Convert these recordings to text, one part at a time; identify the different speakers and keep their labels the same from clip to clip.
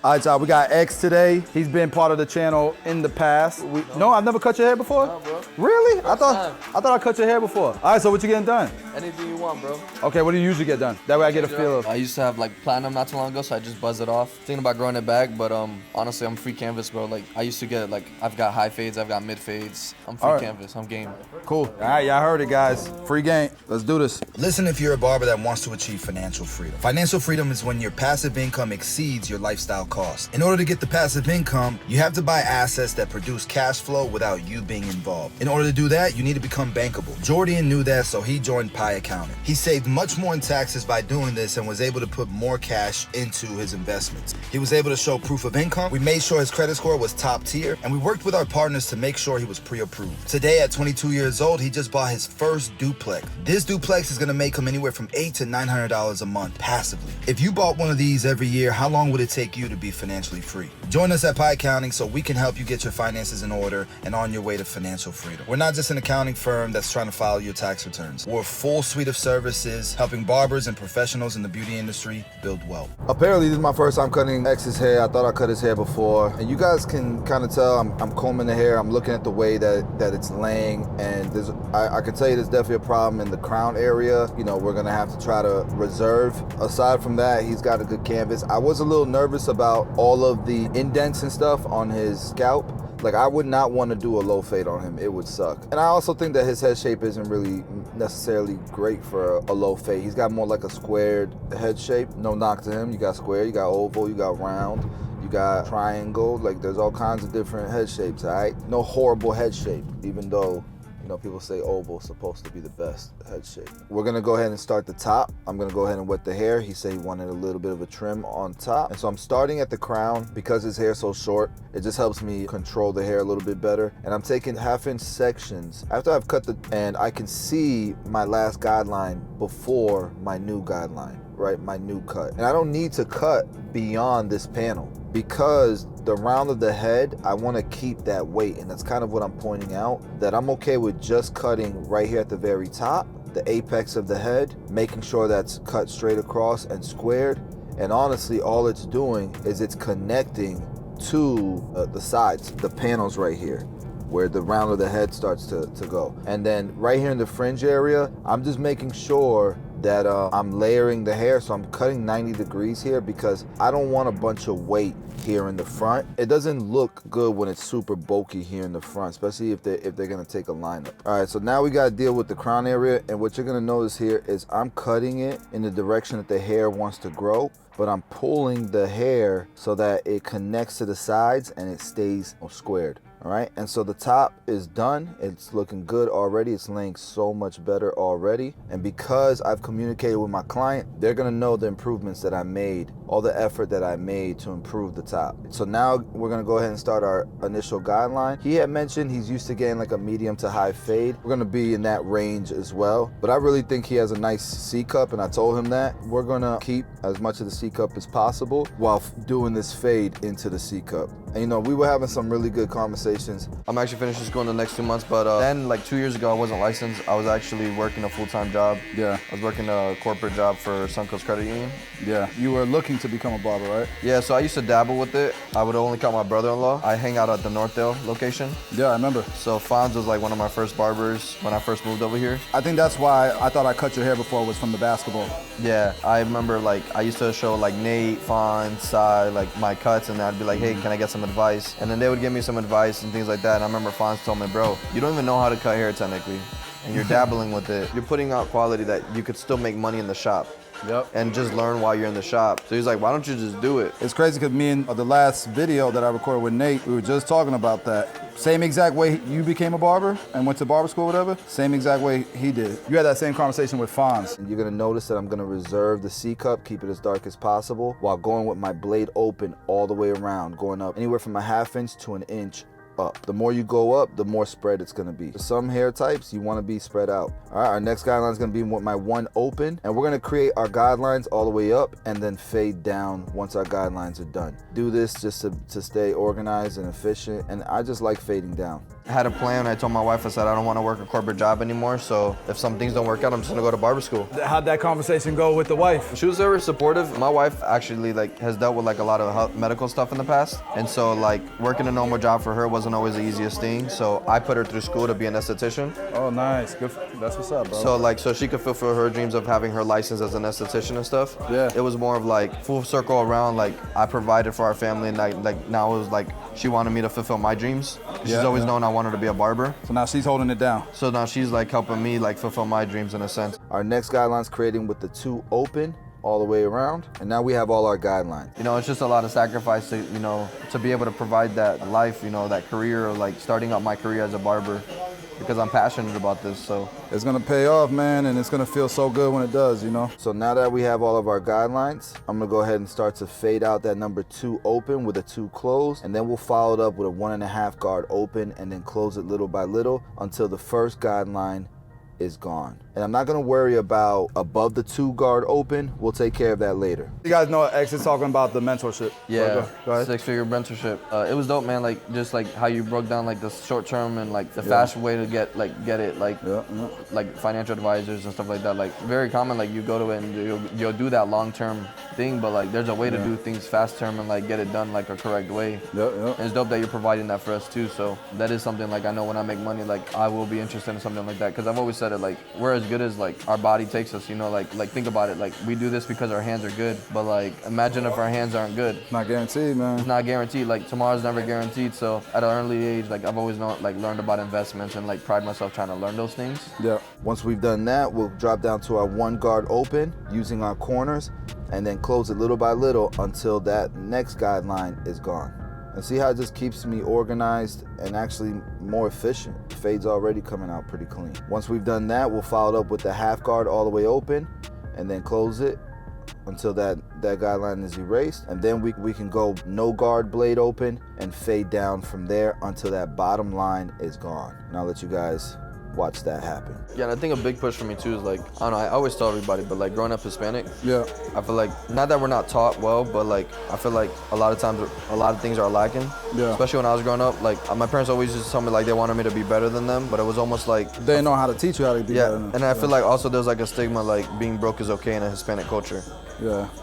Speaker 1: All right, y'all, we got X today. He's been part of the channel in the past. No, I've never cut your hair before?
Speaker 2: No, bro.
Speaker 1: Really? I thought I cut your hair before. All right, so what you getting done?
Speaker 2: Anything you want, bro.
Speaker 1: Okay, what do you usually get done? That way I get a feel of.
Speaker 2: I used to have like platinum not too long ago, so I just buzzed it off. Thinking about growing it back, but honestly, I'm free canvas, bro. Like I used to get like, I've got high fades, I've got mid fades. I'm free canvas, I'm game.
Speaker 1: Cool. All right, y'all heard it, guys. Free game. Let's do this.
Speaker 3: Listen, if you're a barber that wants to achieve financial freedom. Financial freedom is when your passive income exceeds your lifestyle costs. In order to get the passive income, you have to buy assets that produce cash flow without you being involved. In order to do that, you need to become bankable. Jordan knew that, so he joined Pi Accounting. He saved much more in taxes by doing this and was able to put more cash into his investments. He was able to show proof of income. We made sure his credit score was top tier, and we worked with our partners to make sure he was pre-approved. Today, at 22 years old, he just bought his first duplex. This duplex is gonna make him anywhere from $800 to $900 a month passively. If you bought one of these every year, how long would it take you to be financially free? Join us at Pi Accounting so we can help you get your finances in order and on your way to financial freedom. We're not just an accounting firm that's trying to file your tax returns. We're a full suite of services helping barbers and professionals in the beauty industry build wealth.
Speaker 1: Apparently, this is my first time cutting X's hair. I thought I cut his hair before. And you guys can kind of tell I'm combing the hair. I'm looking at the way that it's laying. And I can tell you there's definitely a problem in the crown area. You know, we're gonna have to try to reserve. Aside from that, he's got a good canvas. I was a little nervous about all of the indents and stuff on his scalp. Like, I would not want to do a low fade on him. It would suck. And I also think that his head shape isn't really necessarily great for a low fade. He's got more like a squared head shape. No knock to him. You got square, you got oval, you got round, you got triangle. Like, there's all kinds of different head shapes, all right? No horrible head shape, even though, you know, people say oval is supposed to be the best head shape. We're gonna go ahead and start the top. I'm gonna go ahead and wet the hair. He said he wanted a little bit of a trim on top. And so I'm starting at the crown because his hair's so short. It just helps me control the hair a little bit better. And I'm taking 1/2 inch sections after I've cut and I can see my last guideline before my new guideline, right? My new cut. And I don't need to cut beyond this panel because the round of the head, I want to keep that weight, and that's kind of what I'm pointing out, that I'm okay with just cutting right here at the very top, the apex of the head, making sure that's cut straight across and squared. And honestly, all it's doing is it's connecting to the sides, the panels right here, where the round of the head starts to go. And then right here in the fringe area, I'm just making sure that I'm layering the hair, so I'm cutting 90 degrees here because I don't want a bunch of weight here in the front. It doesn't look good when it's super bulky here in the front, especially if they're gonna take a lineup. All right, so now we gotta deal with the crown area, and what you're gonna notice here is I'm cutting it in the direction that the hair wants to grow, but I'm pulling the hair so that it connects to the sides and it stays squared. All right, and so the top is done. It's looking good already. It's laying so much better already. And because I've communicated with my client, they're gonna know the improvements that I made, all the effort that I made to improve the top. So now we're gonna go ahead and start our initial guideline. He had mentioned he's used to getting like a medium to high fade. We're gonna be in that range as well. But I really think he has a nice C cup, and I told him that. We're gonna keep as much of the C cup as possible while doing this fade into the C cup. And you know, we were having some really good conversations.
Speaker 2: I'm actually finishing school in the next 2 months, but then like 2 years ago, I wasn't licensed. I was actually working a full-time job.
Speaker 1: Yeah.
Speaker 2: I was working a corporate job for Suncoast Credit Union.
Speaker 1: Yeah, you were looking to become a barber, right?
Speaker 2: Yeah, so I used to dabble with it. I would only cut my brother-in-law. I hang out at the Northdale location.
Speaker 1: Yeah, I remember.
Speaker 2: So Fonz was like one of my first barbers when I first moved over here.
Speaker 1: I think that's why I thought I cut your hair before was from the basketball.
Speaker 2: Yeah, I remember like I used to show like Nate, Fonz, Sai, like my cuts, and I'd be like, hey, can I get some advice? And then they would give me some advice and things like that. And I remember Fonz told me, bro, you don't even know how to cut hair technically, and you're dabbling with it. You're putting out quality that you could still make money in the shop.
Speaker 1: Yep.
Speaker 2: And just learn while you're in the shop. So he's like, why don't you just do it?
Speaker 1: It's crazy because me and the last video that I recorded with Nate, we were just talking about that. Same exact way you became a barber and went to barber school, whatever, same exact way he did. You had that same conversation with Fonz. And you're gonna notice that I'm gonna reserve the C cup, keep it as dark as possible, while going with my blade open all the way around, going up anywhere from 1/2 inch to 1 inch up. The more you go up, the more spread it's gonna be. For some hair types, you wanna be spread out. All right, our next guideline is gonna be with my one open, and we're gonna create our guidelines all the way up and then fade down once our guidelines are done. Do this just to stay organized and efficient, and I just like fading down.
Speaker 2: I had a plan. I told my wife, I said, I don't want to work a corporate job anymore. So if some things don't work out, I'm just gonna go to barber school.
Speaker 4: How'd that conversation go with the wife?
Speaker 2: She was very supportive. My wife actually like has dealt with like a lot of medical stuff in the past. And so like working a normal job for her wasn't always the easiest thing. So I put her through school to be an esthetician.
Speaker 4: Oh, nice. Good. That's what's up, bro.
Speaker 2: So she could fulfill her dreams of having her license as an esthetician and stuff.
Speaker 4: Yeah.
Speaker 2: It was more of like full circle around, like I provided for our family, and like now it was like she wanted me to fulfill my dreams. She's always known I wanted to be a barber.
Speaker 4: So now she's holding it down.
Speaker 2: So now she's like helping me like fulfill my dreams in a sense.
Speaker 1: Our next guideline's creating with the 2 open all the way around, and now we have all our guidelines.
Speaker 2: You know, it's just a lot of sacrifice to, you know, to be able to provide that life, you know, that career, or like starting out my career as a barber, because I'm passionate about this. So
Speaker 4: It's gonna pay off, man, and it's gonna feel so good when it does, you know?
Speaker 1: So now that we have all of our guidelines, I'm gonna go ahead and start to fade out that number 2 open with a 2 closed, and then we'll follow it up with a 1.5 guard open, and then close it little by little until the first guideline is gone. And I'm not gonna worry about above the 2 guard open. We'll take care of that later.
Speaker 4: You guys know X is talking about the mentorship.
Speaker 2: yeah,
Speaker 4: Go ahead.
Speaker 2: 6-figure mentorship. It was dope, man. Like just like how you broke down like the short term and like the fast way to get it, like like financial advisors and stuff like that. Like very common. Like you go to it and you'll do that long term thing, but like there's a way to do things fast term and like get it done like a correct way. And it's dope that you're providing that for us too. So that is something like I know when I make money, like I will be interested in something like that, because I've always said it, like we're as good as like our body takes us, you know, like think about it, like we do this because our hands are good, but like imagine if our hands aren't good.
Speaker 4: Not guaranteed, man.
Speaker 2: It's not guaranteed. Like tomorrow's never guaranteed. So at an early age, like I've always learned about investments and like pride myself trying to learn those things.
Speaker 4: Yeah.
Speaker 1: Once we've done that, we'll drop down to our 1 guard open using our corners, and then close it little by little until that next guideline is gone. And see how it just keeps me organized and actually more efficient. The fade's already coming out pretty clean. Once we've done that, we'll follow it up with the half guard all the way open, and then close it until that guideline is erased. And then we can go no guard blade open and fade down from there until that bottom line is gone. And I'll let you guys watch that happen.
Speaker 2: Yeah, and I think a big push for me too is like, I don't know, I always tell everybody, but like growing up Hispanic, I feel like, not that we're not taught well, but like, I feel like a lot of times, a lot of things are lacking. Especially when I was growing up, like my parents always used to tell me like they wanted me to be better than them, but it was almost like,
Speaker 4: they didn't know how to teach you how to be better than them.
Speaker 2: And I feel like also there's like a stigma like being broke is okay in a Hispanic culture.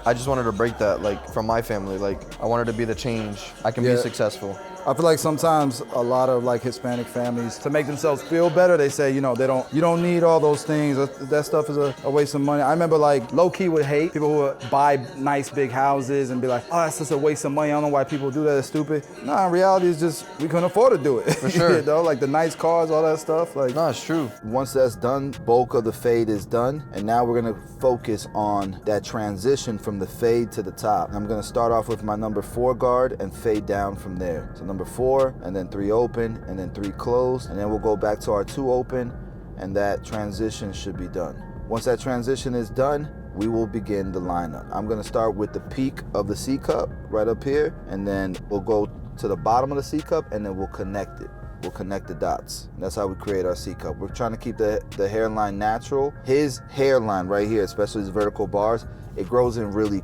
Speaker 2: I just wanted to break that, like from my family. Like I wanted to be the change. I can be successful.
Speaker 4: I feel like sometimes a lot of like Hispanic families, to make themselves feel better, they say, you know, you don't need all those things. That stuff is a waste of money. I remember like low key would hate people who would buy nice big houses and be like, oh, that's just a waste of money. I don't know why people do that. It's stupid. Nah, in reality, it's just we couldn't afford to do it.
Speaker 2: For sure.
Speaker 4: You know, like the nice cars, all that stuff. Like,
Speaker 2: no, it's true.
Speaker 1: Once that's done, bulk of the fade is done, and now we're gonna focus on that transition from the fade to the top. I'm gonna start off with my number 4 guard and fade down from there. So number 4, and then 3 open, and then 3 closed, and then we'll go back to our 2 open, and that transition should be done. Once that transition is done, we will begin the lineup. I'm gonna start with the peak of the C cup right up here, and then we'll go to the bottom of the C cup, and then we'll connect it. We'll connect the dots. And that's how we create our C cup. We're trying to keep the hairline natural. His hairline right here, especially his vertical bars, it grows in really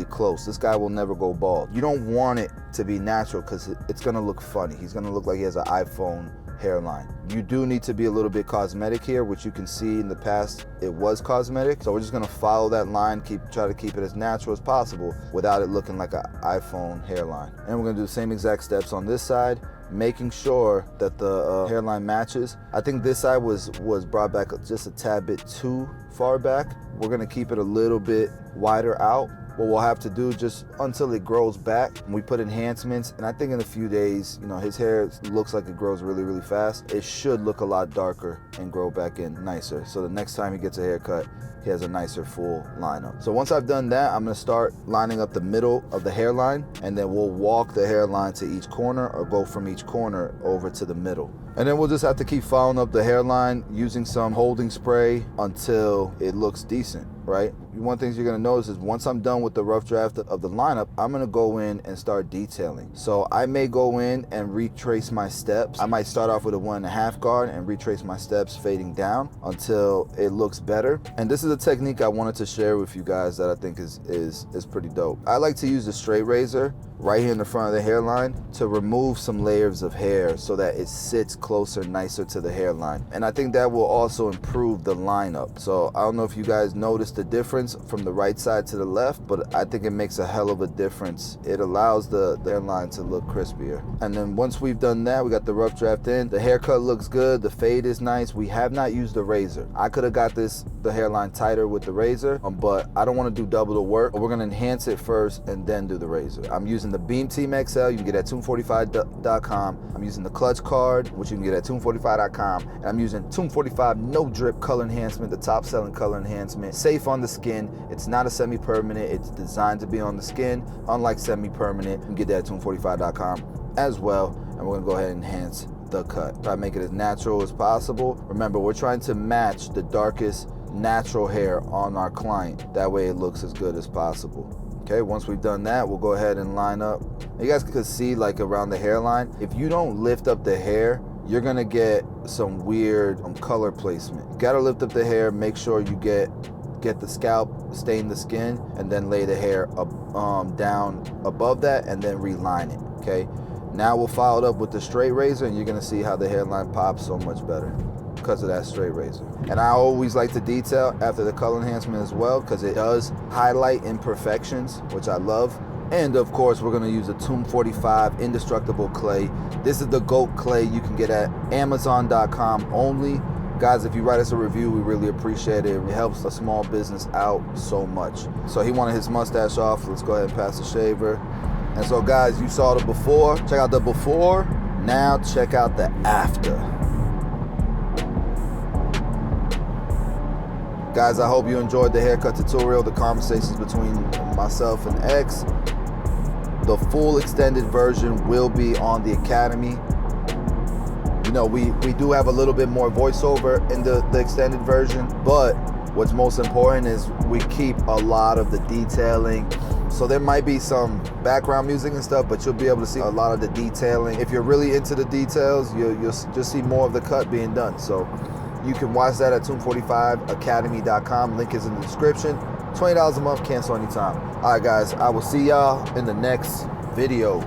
Speaker 1: close. This guy will never go bald. You don't want it to be natural because it's gonna look funny. He's gonna look like he has an iPhone hairline. You do need to be a little bit cosmetic here, which you can see in the past it was cosmetic. So we're just gonna follow that line, try to keep it as natural as possible without it looking like an iPhone hairline. And we're gonna do the same exact steps on this side, making sure that the hairline matches. I think this side was brought back just a tad bit too far back. We're gonna keep it a little bit wider out. What we'll have to do just until it grows back, we put enhancements, and I think in a few days, you know, his hair looks like it grows really fast. It should look a lot darker and grow back in nicer. So the next time he gets a haircut, he has a nicer full lineup. So once I've done that, I'm gonna start lining up the middle of the hairline, and then we'll walk the hairline to each corner or go from each corner over to the middle. And then we'll just have to keep following up the hairline using some holding spray until it looks decent. right? One thing you're gonna notice is once I'm done with the rough draft of the lineup, I'm gonna go in and start detailing. So I may go in and retrace my steps. I might start off with a 1.5 guard and retrace my steps fading down until it looks better. And this is a technique I wanted to share with you guys that I think is pretty dope. I like to use the straight razor right here in the front of the hairline to remove some layers of hair so that it sits closer, nicer to the hairline. And I think that will also improve the lineup. So I don't know if you guys noticed the difference from the right side to the left, but I think it makes a hell of a difference. It allows the hairline to look crispier. And then once we've done that, we got the rough draft in. The haircut looks good. The fade is nice. We have not used the razor. I could have got the hairline tighter with the razor, but I don't want to do double the work. We're going to enhance it first and then do the razor. I'm using the Beam Team XL. You can get at tomb45.com. I'm using the clutch card, which you can get at tomb45.com. And I'm using Tomb 45 No Drip Color Enhancement, the top selling color enhancement. Safe on the skin. It's not a semi-permanent. It's designed to be on the skin. Unlike semi-permanent, you can get that at tomb45.com as well. And we're gonna go ahead and enhance the cut. Try to make it as natural as possible. Remember, we're trying to match the darkest natural hair on our client. That way it looks as good as possible. Okay, once we've done that, we'll go ahead and line up. You guys can see like around the hairline, if you don't lift up the hair, you're gonna get some weird color placement. You gotta lift up the hair, make sure you get the scalp, stain the skin, and then lay the hair up, down above that, and then reline it, okay? Now we'll follow it up with the straight razor, and you're gonna see how the hairline pops so much better because of that straight razor. And I always like to detail after the color enhancement as well, because it does highlight imperfections, which I love. And of course, we're gonna use a Tomb 45 indestructible clay. This is the GOAT clay you can get at Amazon.com only. Guys, if you write us a review, we really appreciate it. It helps a small business out so much. So he wanted his mustache off. Let's go ahead and pass the shaver. And so guys, you saw the before. Check out the before. Now check out the after. Guys, I hope you enjoyed the haircut tutorial, the conversations between myself and X. The full extended version will be on the Academy. You know, we do have a little bit more voiceover in the extended version, but what's most important is we keep a lot of the detailing. So there might be some background music and stuff, but you'll be able to see a lot of the detailing. If you're really into the details, you'll just see more of the cut being done. So you can watch that at tomb45academy.com. Link is in the description. $20 a month, cancel anytime. All right, guys, I will see y'all in the next video.